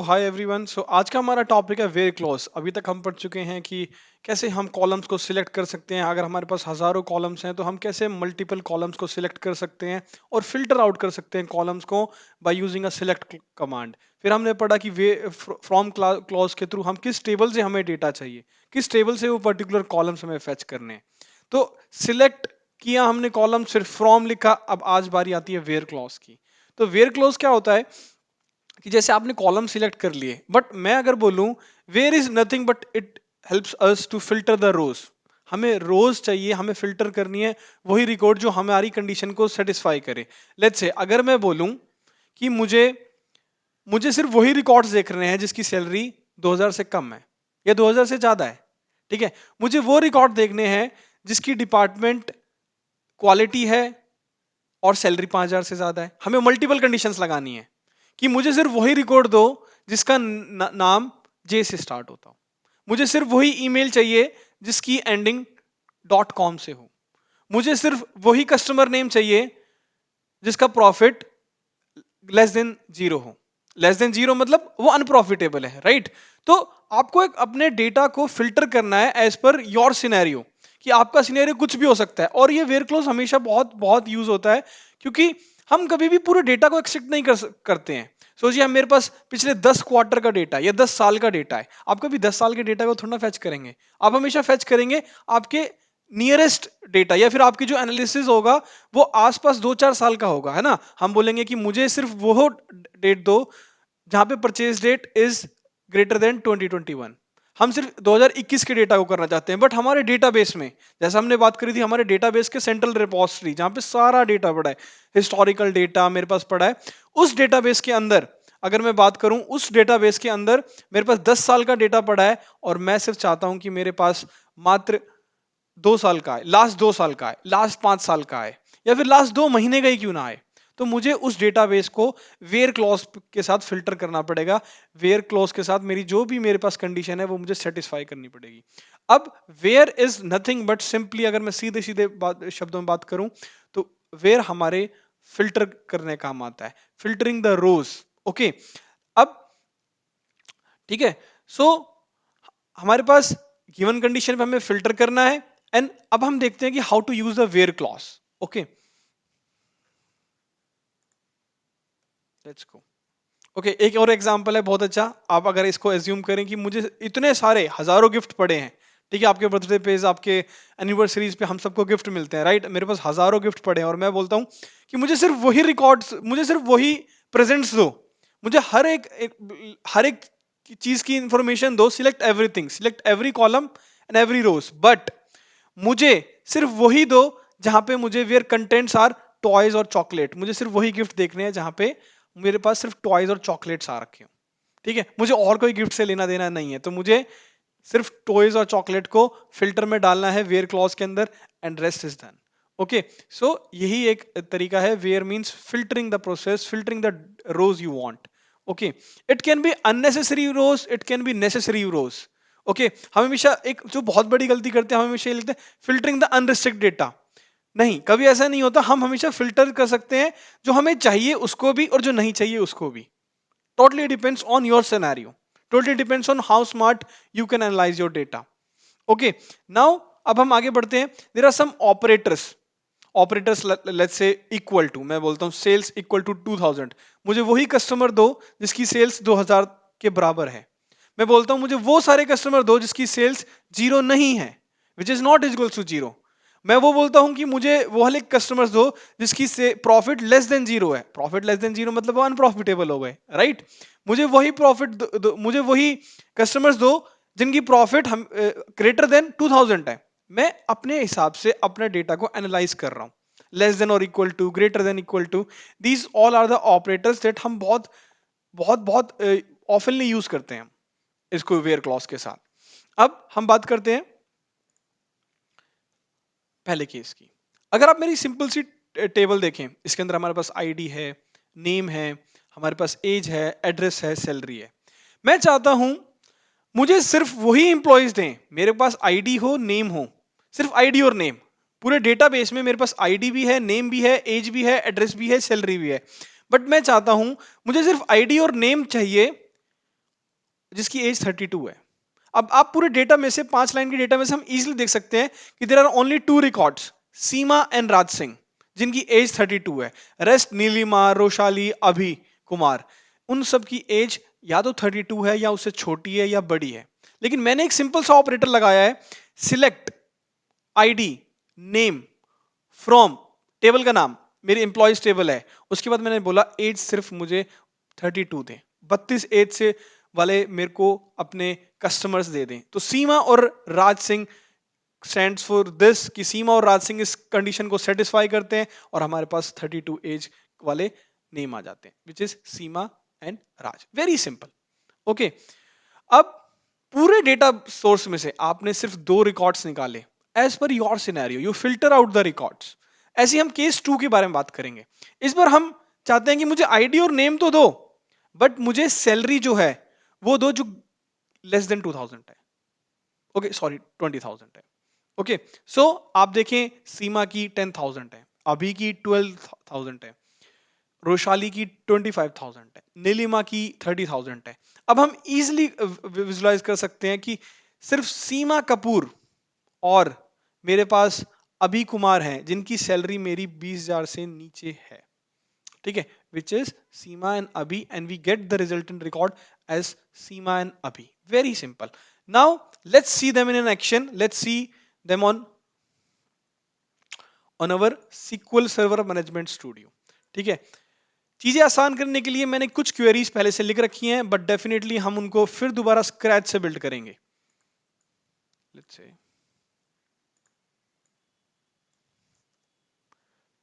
Hi everyone. सो आज का हमारा टॉपिक है वेयर क्लॉज। अभी तक हम पढ़ चुके हैं कि कैसे हम कॉलम्स को सिलेक्ट कर सकते हैं। अगर हमारे पास हजारों कॉलम्स हैं तो हम कैसे मल्टीपल कॉलम्स को सिलेक्ट कर सकते हैं और फिल्टर आउट कर सकते हैं कॉलम्स को by using a select command. फिर हमने पढ़ा कि वे फ्रॉम क्लॉज के थ्रू हम किस टेबल से हमें डेटा चाहिए, किस टेबल से वो पर्टिकुलर कॉलम्स हमें फेच करने हैं। तो सिलेक्ट किया हमने कॉलम, सिर्फ फ्रॉम लिखा। अब आज बारी आती है वेयर क्लॉज की। तो वेयर क्लॉज क्या होता है कि जैसे आपने कॉलम सिलेक्ट कर लिए, बट मैं अगर बोलूं where is nothing but it helps us to filter the rows. हमें रोज चाहिए, हमें फिल्टर करनी है वही रिकॉर्ड जो हमारी कंडीशन को सेटिस्फाई करे। लेट्स से अगर मैं बोलूं कि मुझे मुझे सिर्फ वही रिकॉर्ड्स देख रहे हैं जिसकी सैलरी 2000 से कम है या 2000 से ज्यादा है, ठीक है। मुझे वो रिकॉर्ड देखने हैं जिसकी डिपार्टमेंट क्वालिटी है और सैलरी 5000 से ज्यादा है। हमें मल्टीपल कंडीशंस लगानी है कि मुझे सिर्फ वही रिकॉर्ड दो जिसका नाम जे से स्टार्ट होता हो। मुझे सिर्फ वही ईमेल चाहिए जिसकी एंडिंग डॉट कॉम से हो। मुझे सिर्फ वही कस्टमर नेम चाहिए जिसका प्रॉफिट लेस देन जीरो हो। लेस देन जीरो मतलब वो अनप्रॉफिटेबल है, राइट। तो आपको एक अपने डेटा को फिल्टर करना है एज पर योर सिनेरियो, कि आपका सिनेरियो कुछ भी हो सकता है। और ये वेयर क्लोज हमेशा बहुत बहुत यूज होता है क्योंकि हम कभी भी पूरे डेटा को एक्सेप्ट नहीं करते हैं। सोचिए हम मेरे पास पिछले 10 क्वार्टर का डेटा या 10 साल का डेटा है। आप कभी 10 साल के डेटा को थोड़ा ना फेच करेंगे। आप हमेशा फेच करेंगे आपके नियरेस्ट डेटा, या फिर आपकी जो एनालिसिस होगा वो आसपास 2-4 साल का होगा, है ना। हम बोलेंगे कि मुझे सिर्फ वो डेट दो जहां पे purchase date is greater than 2021। हम सिर्फ 2021 के डेटा को करना चाहते हैं, बट हमारे डेटाबेस में, जैसा हमने बात करी थी, हमारे डेटाबेस के सेंट्रल रिपोजिटरी जहां पे सारा डेटा पड़ा है, हिस्टोरिकल डेटा मेरे पास पड़ा है, उस डेटाबेस के अंदर अगर मैं बात करूं, उस डेटाबेस के अंदर मेरे पास 10 साल का डेटा पड़ा है और मैं सिर्फ चाहता हूं कि मेरे पास मात्र 2 साल का है, लास्ट 2 साल का है, लास्ट 5 साल का है, या फिर लास्ट 2 महीने का ही क्यों ना आए। तो मुझे उस डेटाबेस को वेयर क्लॉज के साथ फिल्टर करना पड़ेगा। वेयर क्लॉज के साथ मेरी जो भी मेरे पास कंडीशन है वो मुझे सेटिस्फाई करनी पड़ेगी। अब where is nothing but simply, अगर मैं सीधे सीधे शब्दों में बात करूं, तो वेयर हमारे फिल्टर करने काम आता है, फिल्टरिंग द रोज। ओके, अब ठीक है। सो हमारे पास गिवन कंडीशन पे हमें फिल्टर करना है। एंड अब हम देखते हैं कि how to use the where clause. Okay, let's go. Okay, एक और एग्जांपल है बहुत अच्छा। आप अगर इसको एज्यूम करें कि मुझे इतने सारे हजारों गिफ्ट पड़े हैं, ठीक है, आपके बर्थडे पे, आपके एनिवर्सरीज पे हम सबको गिफ्ट मिलते हैं, राइट। मेरे पास हजारों गिफ्ट पड़े हैं और मैं बोलता हूं कि मुझे सिर्फ वही रिकॉर्ड्स, मुझे सिर्फ वही प्रेजेंट्स दो। मुझे हर एक चीज की इंफॉर्मेशन दो। Select everything, select every column and every rows, but मुझे सिर्फ वही दो जहां पे मुझे वेयर कंटेंट्स आर टॉयज और चॉकलेट। मुझे सिर्फ वही गिफ्ट देखने हैं जहां पे मेरे पास सिर्फ टॉयज और चॉकलेट्स आ रखे हो, ठीक है। मुझे और कोई गिफ्ट से लेना देना नहीं है, तो मुझे सिर्फ टॉयज और चॉकलेट को फिल्टर में डालना है वेयर क्लॉज के अंदर, and rest is done. Okay, so यही एक तरीका है। Where means filtering the process, filtering the rows you want. Okay, it can be unnecessary rows, it can be necessary rows. Okay, हम हमेशा एक जो बहुत बड़ी गलती करते हैं, हम हमेशा ये लिखते हैं फिल्टरिंग द अनरिस्ट्रिक्ट डेटा। नहीं, कभी ऐसा नहीं होता। हम हमेशा फिल्टर कर सकते हैं जो हमें चाहिए उसको भी और जो नहीं चाहिए उसको भी। totally depends on your scenario, totally depends on how smart you can analyze your data. Okay, now अब हम आगे बढ़ते हैं। there are some operators, let's say equal to, मैं बोलता हूं sales equal to 2000। मुझे वही कस्टमर दो जिसकी सेल्स 2000 के बराबर है। मैं बोलता हूं मुझे वो सारे कस्टमर दो जिसकी सेल्स जीरो नहीं है, which is not equal to zero. मैं वो बोलता हूं कि मुझे वो वाले कस्टमर्स दो जिसकी से प्रॉफिट लेस देन जीरो है। प्रॉफिट लेस देन जीरो मतलब वो अनप्रॉफिटेबल हो गए, राइट। मुझे वही मुझे वही कस्टमर्स दो जिनकी प्रॉफिट हम ग्रेटर देन 2000 है। मैं अपने हिसाब से अपने डेटा को एनालाइज कर रहा हूं। लेस देन और equal to, greater than equal to, these all are the operators that हम बहुत बहुत बहुत ऑफनली यूज करते हैं इसको वेयर क्लॉज के साथ। अब हम बात करते हैं पहले केस की। अगर आप मेरी सिंपल सी टेबल देखें, इसके अंदर हमारे पास आईडी है, नेम है, हमारे पास एज है, एड्रेस है, सैलरी है। मैं चाहता हूं मुझे सिर्फ वही इंप्लॉइज दें, मेरे पास आईडी हो, नेम हो, सिर्फ आईडी और नेम। पूरे डेटाबेस में मेरे पास आईडी भी है, नेम भी है, एज भी है, एड्रेस भी है, सैलरी भी है। बट मैं चाहता हूं मुझे सिर्फ आईडी और नेम चाहिए जिसकी एज 32 है। अब आप पूरे डेटा में से 5 लाइन के डेटा में से हम इजीली देख सकते हैं कि there are only 2 records, Seema and Raj Singh, जिनकी एज 32 है। रेस्ट नीलिमा, रोशाली, अभी, कुमार, उन सब की एज या तो 32 है या उससे छोटी है या बड़ी है। लेकिन मैंने एक सिंपल सा ऑपरेटर लगाया है, select ID name from, table का नाम मेरी एम्प्लॉयज टेबल है, उसके बाद मैंने बोला एज सिर्फ मुझे 32 दें, 32 एज से वाले मेरे को अपने कस्टमर्स दे दें। तो सीमा और Raj Singh stands for this, कि सीमा और राज सिंह इस कंडीशन को सेटिस्फाई करते हैं और हमारे पास 32 एज वाले नेम आ जाते हैं, विच is Seema and Raj. Very simple. Okay, अब पूरे डेटा सोर्स में से आपने सिर्फ 2 रिकॉर्ड्स निकाले, as per your scenario you filter out the records. ऐसे ही हम केस 2 के बारे में बात करेंगे। इस बार हम चाहते हैं कि मुझे आईडी और नेम तो दो, बट मुझे सैलरी जो है वो दो जो लेस देन 2000 है। ओके सॉरी 20,000 है। ओके सो आप देखें, सीमा की 10,000 है, अभी की 12,000 है, रोशाली की 25,000 है, नीलिमा की 30,000 है। अब हम इजिली विजुलाइज कर सकते हैं कि सिर्फ सीमा कपूर और मेरे पास अभी कुमार हैं जिनकी सैलरी मेरी 20,000 से नीचे है। ठीक है, which is Seema and Abhi, and we get the resultant record as Seema and Abhi. Very simple. Now let's see them in an action, let's see them on our SQL server management studio. ठीक है, चीजें आसान करने के लिए मैंने कुछ क्वेरीज पहले से लिख रखी हैं, बट डेफिनेटली हम उनको फिर दोबारा स्क्रैच से बिल्ड करेंगे। लेट्स से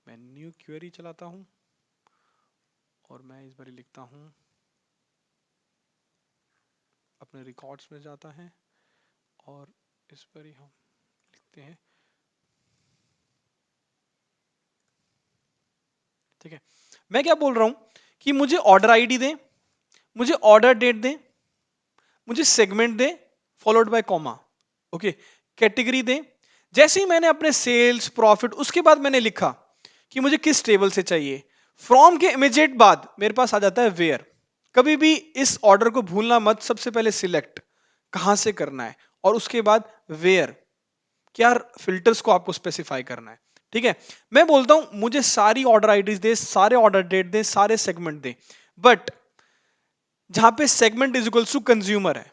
मैं न्यू क्वेरी चलाता हूं और मैं इस बार लिखता हूं, अपने रिकॉर्ड्स में जाता है और इस पर ही हम लिखते हैं। ठीक है, मैं क्या बोल रहा हूं कि मुझे ऑर्डर आईडी दें, मुझे ऑर्डर डेट दें, मुझे सेगमेंट दें followed by comma. Okay, category दें। जैसे ही मैंने अपने सेल्स प्रॉफिट, उसके बाद मैंने लिखा कि मुझे किस टेबल से चाहिए, फ्रॉम के इमीडिएट बाद मेरे पास आ जाता है वेयर। कभी भी इस ऑर्डर को भूलना मत, सबसे पहले सिलेक्ट कहां से करना है और उसके बाद वेयर, क्या फिल्टर्स को आपको स्पेसिफाई करना है। ठीक है, मैं बोलता हूं मुझे सारी ऑर्डर आईडीज दे, सारे ऑर्डर डेट दे, सारे सेगमेंट दे, बट जहां पे segment is equals to consumer है।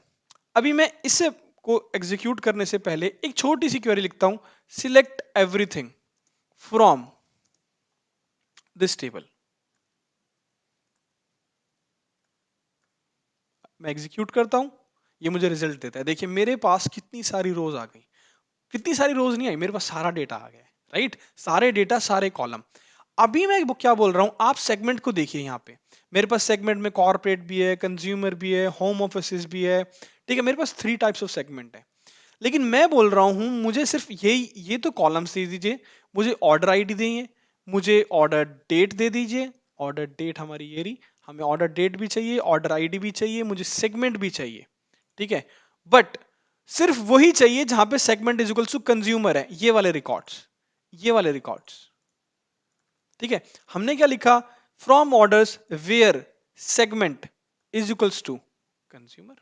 अभी मैं इसे को एग्जीक्यूट करने से पहले एक छोटी सी क्वेरी लिखता हूं, select everything from this table. मैं एग्जीक्यूट करता हूं, ये मुझे रिजल्ट देता है। देखिए मेरे पास कितनी सारी रोज आ गई, कितनी सारी रोज नहीं आई, मेरे पास सारा डेटा आ गया है। राइट, सारे डेटा, सारे कॉलम। अभी मैं क्या बोल रहा हूं, आप सेगमेंट को देखिए। यहाँ पे मेरे पास सेगमेंट में कॉर्पोरेट भी है, कंज्यूमर भी है, होम ऑफिस भी है। ठीक है, मेरे पास 3 टाइप्स ऑफ सेगमेंट है। लेकिन मैं बोल रहा हूं मुझे सिर्फ ये तो कॉलम्स दे दीजिए, मुझे ऑर्डर आईडी देंगे, मुझे ऑर्डर डेट दे दीजिए। ऑर्डर डेट हमारी ये रही, हमें ऑर्डर डेट भी चाहिए, ऑर्डर आईडी भी चाहिए, मुझे सेगमेंट भी चाहिए। ठीक है, बट सिर्फ वही चाहिए जहां पे segment is equal to consumer है, ये वाले रिकॉर्ड्स, ये वाले रिकॉर्ड्स। ठीक है, हमने क्या लिखा, from orders where segment is equals to consumer.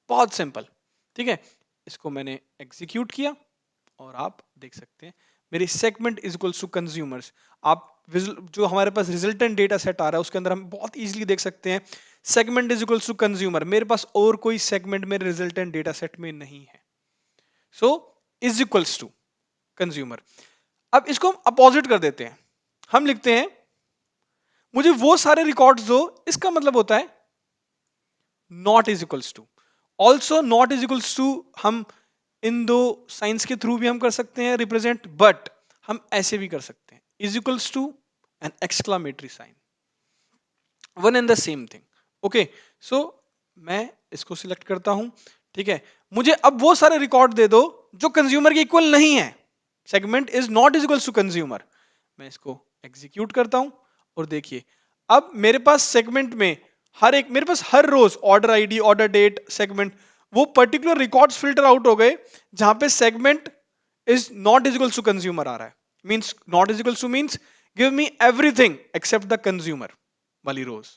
बहुत सिंपल। ठीक है, इसको मैंने एग्जीक्यूट किया और आप देख सकते हैं मेरी segment is equals to consumers. आप जो हमारे पास रिजल्टेंट डेटा सेट आ रहा है उसके अंदर हम बहुत इजीली देख सकते हैं segment is equals to consumer. मेरे पास और कोई सेगमेंट मेरे रिजल्टेंट डेटा सेट में नहीं है, so is equals to consumer. अब इसको हम अपोजिट कर देते हैं, हम लिखते हैं मुझे वो सारे रिकॉर्ड्स दो, इसका मतलब होता है not is equals to. Also not is equals to हम इन दो साइंस के थ्रू भी हम कर सकते हैं रिप्रेजेंट, बट हम ऐसे भी कर सकते हैं, is equals to an exclamatory sign, one and the same thing. Okay, so मैं इसको सिलेक्ट करता हूं। ठीक है, मुझे अब वो सारे रिकॉर्ड दे दो जो कंज्यूमर के इक्वल नहीं है, segment is not is equals to consumer. मैं इसको एग्जीक्यूट करता हूं और देखिए अब मेरे पास सेगमेंट में हर एक, मेरे पास हर row order ID, order date, segment, वो पर्टिकुलर रिकॉर्ड्स फिल्टर आउट हो गए जहां पे segment is not is equals to consumer आ रहा है। Means not is equals to means give me everything except the consumer वाली रोज।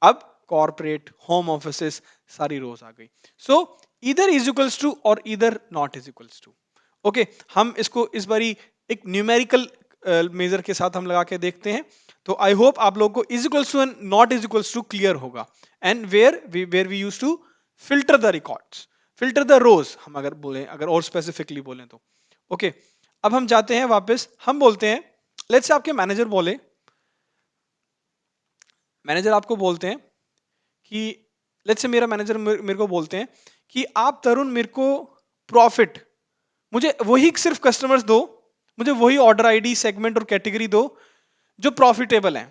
अब कॉर्पोरेट, होम ऑफिसेस, सारी रोज आ गई। सो इधर इज इक्वल्स टू और इधर not is equals to. Okay, हम इसको इस बारी एक न्यूमेरिकल मेजर के साथ हम लगा के देखते हैं। तो आई होप आप लोगों को is equals to and not is equals to clear होगा। And where we use to filter the records, filter the rows, हम अगर बोलें, अगर और स्पेसिफिकली बोलें तो। ओके, अब हम जाते हैं वापस, हम बोलते हैं, लेट्स से आपके मैनेजर बोले, मैनेजर आपको बोलते हैं कि, लेट्स से मेरा मैनेजर मेरे को बोलते हैं कि आप तरुण मेरे को प्रॉफिट, मुझे वही सिर्फ कस्टमर्स दो, मुझे वही ऑर्डर आईडी, सेगमेंट और कैटेगरी दो जो प्रॉफिटेबल है।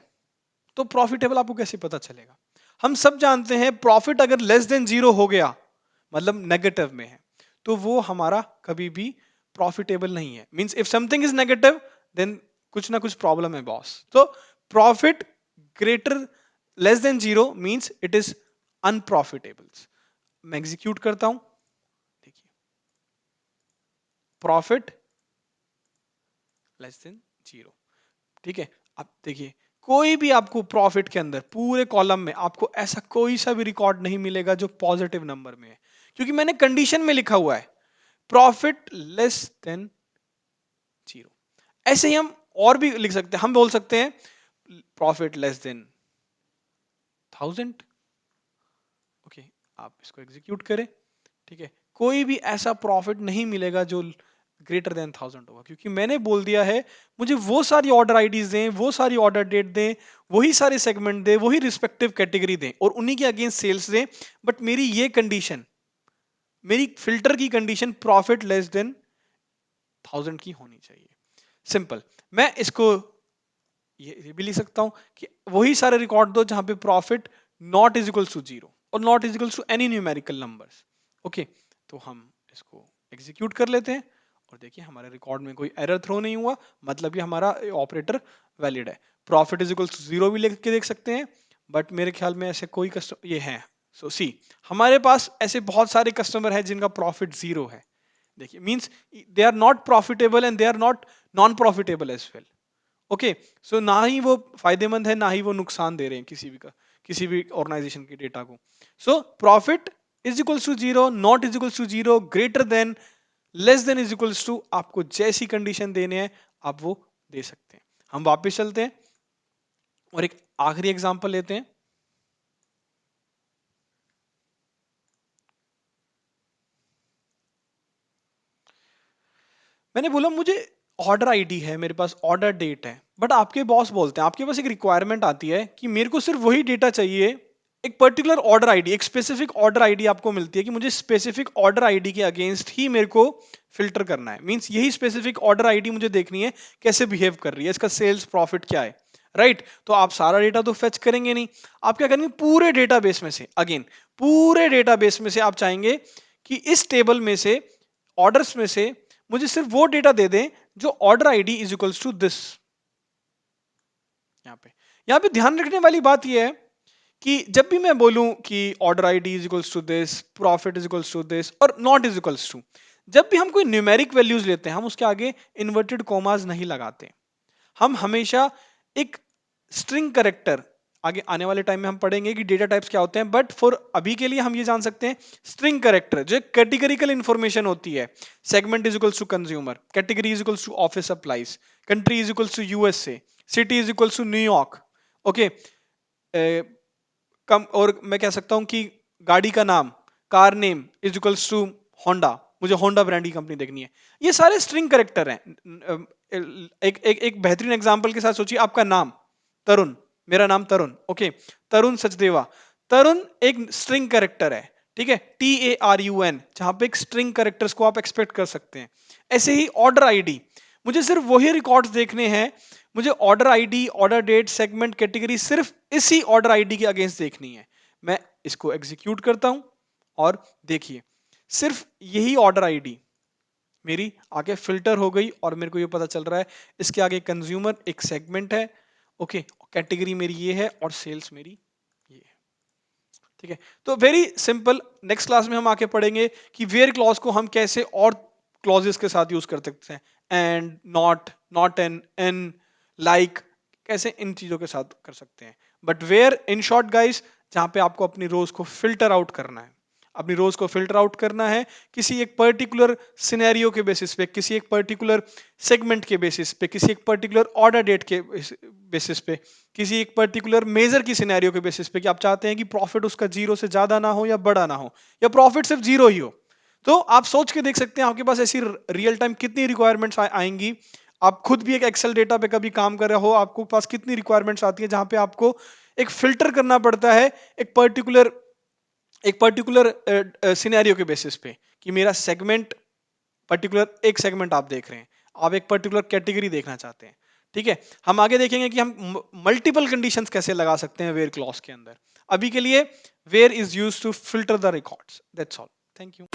तो प्रॉफिटेबल आपको कैसे पता चलेगा? हम सब जानते हैं प्रॉफिट अगर लेस देन जीरो हो गया, मतलब नेगेटिव में है, तो वो हमारा कभी भी प्रॉफिटेबल नहीं है। Means if something is negative then कुछ ना कुछ प्रॉब्लम है बॉस। तो profit greater less than zero means it is unprofitable. मैं एग्जीक्यूट करता हूं, देखिए, प्रॉफिट लेस देन जीरो, ठीक है। अब देखिए, कोई भी आपको प्रॉफिट के अंदर पूरे कॉलम में आपको ऐसा कोई सा भी रिकॉर्ड नहीं मिलेगा जो पॉजिटिव नंबर में है, क्योंकि मैंने कंडीशन में लिखा हुआ है प्रॉफिट लेस देन जीरो। ऐसे ही हम और भी लिख सकते हैं, हम बोल सकते हैं प्रॉफिट लेस देन 1000। ओके, आप इसको एग्जीक्यूट करें, ठीक है। कोई भी ऐसा प्रॉफिट नहीं मिलेगा जो ग्रेटर देन 1000 होगा, क्योंकि मैंने बोल दिया है मुझे वो सारी ऑर्डर आईडीज दें, वो सारी ऑर्डर डेट दें, वही सारे सेगमेंट दें, वही रिस्पेक्टिव कैटेगरी दें और उन्हीं के अगेंस्ट सेल्स दें। बट मेरी ये कंडीशन, मेरी फिल्टर की कंडीशन प्रॉफिट लेस देन 1000 की होनी चाहिए। सिंपल। मैं इसको ये भी लिख सकता हूं कि वही सारे रिकॉर्ड दो जहां पे profit not is equal to zero और not is equal to any numerical numbers. Okay, तो हम इसको एग्जीक्यूट कर लेते हैं और देखिए हमारे रिकॉर्ड में कोई एरर थ्रो नहीं हुआ, मतलब ये हमारा ऑपरेटर वैलिड है। Profit is equal to zero भी लिख के देख सकते हैं, बट मेरे ख्याल में ऐसे कोई कस्टमर ये है। सो सी, हमारे पास ऐसे बहुत सारे कस्टमर है जिनका प्रॉफिट जीरो है। देखिए, means they are not profitable and they are not non profitable as well. Okay, so ना ही वो फायदेमंद है, ना ही वो नुकसान दे रहे हैं किसी भी ऑर्गेनाइजेशन के डेटा को। So profit is equals to zero, not is equals to zero, greater than, less than is equals to, आपको जैसी कंडीशन देने हैं आप वो दे सकते हैं। हम वापस चलते हैं और एक आखिरी एग्जांपल लेते हैं। मैंने बोला मुझे ऑर्डर आईडी है, मेरे पास ऑर्डर डेट है, बट आपके बॉस बोलते हैं, आपके पास एक रिक्वायरमेंट आती है कि मेरे को सिर्फ वही डेटा चाहिए, एक पर्टिकुलर ऑर्डर आईडी, एक स्पेसिफिक ऑर्डर आईडी आपको मिलती है कि मुझे स्पेसिफिक ऑर्डर आईडी के अगेंस्ट ही मेरे को फिल्टर करना है। मींस यही स्पेसिफिक ऑर्डर आईडी मुझे देखनी है कैसे बिहेव कर रही है, इसका सेल्स प्रॉफिट क्या है, राइट। तो आप सारा डेटा तो फेच करेंगे नहीं, आप क्या करेंगे, पूरे डेटाबेस में से, अगेन पूरे डेटाबेस में से आप चाहेंगे कि इस टेबल में से, ऑर्डर्स में से मुझे सिर्फ वो डेटा दे दें जो order ID is equals to this. यहां पे ध्यान रखने वाली बात यह है कि जब भी मैं बोलूं कि order ID is equals to this, profit is equals to this और नॉट इज इक्वल्स टू, जब भी हम कोई न्यूमेरिक वैल्यूज लेते हैं हम उसके आगे इन्वर्टेड कॉमास नहीं लगाते। हम हमेशा एक स्ट्रिंग करेक्टर, आगे आने वाले टाइम में हम पढ़ेंगे कि डेटा टाइप्स क्या होते हैं, बट फॉर अभी के लिए हम ये जान सकते हैं स्ट्रिंग करेक्टर जो कैटेगरिकल इंफॉर्मेशन होती है। Segment is equals to consumer, category is equals to office supplies, country is equals to USA, city is equals to न्यूयॉर्क। ओके, कम, और मैं कह सकता हूं कि गाड़ी का नाम, car name is equals to Honda, मुझे होंडा ब्रांड की कंपनी देखनी है। ये सारे स्ट्रिंग करेक्टर हैं। एक बेहतरीन एग्जांपल के साथ सोचिए, आपका नाम तरुण, मेरा नाम तरुण, ओके, तरुण सचदेवा, तरुण एक स्ट्रिंग करेक्टर है, ठीक है, TARUN, जहां पे एक स्ट्रिंग करेक्टर्स को आप एक्सपेक्ट कर सकते हैं। ऐसे ही ऑर्डर आईडी, मुझे सिर्फ वही रिकॉर्ड्स देखने हैं, मुझे order ID, order date, segment, category सिर्फ इसी ऑर्डर आईडी के अगेंस्ट देखनी है। मैं इसको एग्जीक्यूट करता हूं और देखिए सिर्फ यही ऑर्डर आईडी मेरी आगे फिल्टर हो गई और मेरे को ये पता चल रहा है इसके आगे कंज्यूमर एक सेगमेंट है, ओके, कैटेगरी मेरी ये है और सेल्स मेरी ये है, ठीक है। तो वेरी सिंपल, नेक्स्ट क्लास में हम आके पढ़ेंगे कि वेयर क्लॉज को हम कैसे और क्लॉजेस के साथ यूज कर सकते हैं, and, not, not in, in, like, कैसे इन चीजों के साथ कर सकते हैं। But where in short guys, जहां पे आपको अपनी रोज को फिल्टर आउट करना है। अपनी रोज को फिल्टर आउट करना है किसी एक पर्टिकुलर सिनेरियो के बेसिस पे, किसी एक पर्टिकुलर सेगमेंट के बेसिस पे, किसी एक पर्टिकुलर ऑर्डर डेट के बेसिस पे, किसी एक पर्टिकुलर मेजर की सिनेरियो के बेसिस पे कि आप चाहते हैं कि प्रॉफिट उसका जीरो से ज्यादा ना हो या बड़ा ना हो, या प्रॉफिट सिर्फ जीरो ही हो। तो आप सोच के देख सकते हैं आपके पास ऐसी रियल टाइम कितनी रिक्वायरमेंट्स आएंगी। आप खुद भी एक एक्सेल डेटा पे कभी काम कर रहे हो, आपको पास कितनी रिक्वायरमेंट्स आती है जहां पे आपको एक फिल्टर करना पड़ता है एक पर्टिकुलर सिनेरियो के बेसिस पे कि मेरा सेगमेंट पर्टिकुलर एक सेगमेंट आप देख रहे हैं, आप एक पर्टिकुलर कैटेगरी देखना चाहते हैं। ठीक है, हम आगे देखेंगे कि हम मल्टीपल कंडीशंस कैसे लगा सकते हैं वेयर क्लॉज के अंदर। अभी के लिए where is used to filter the records, that's all. Thank you.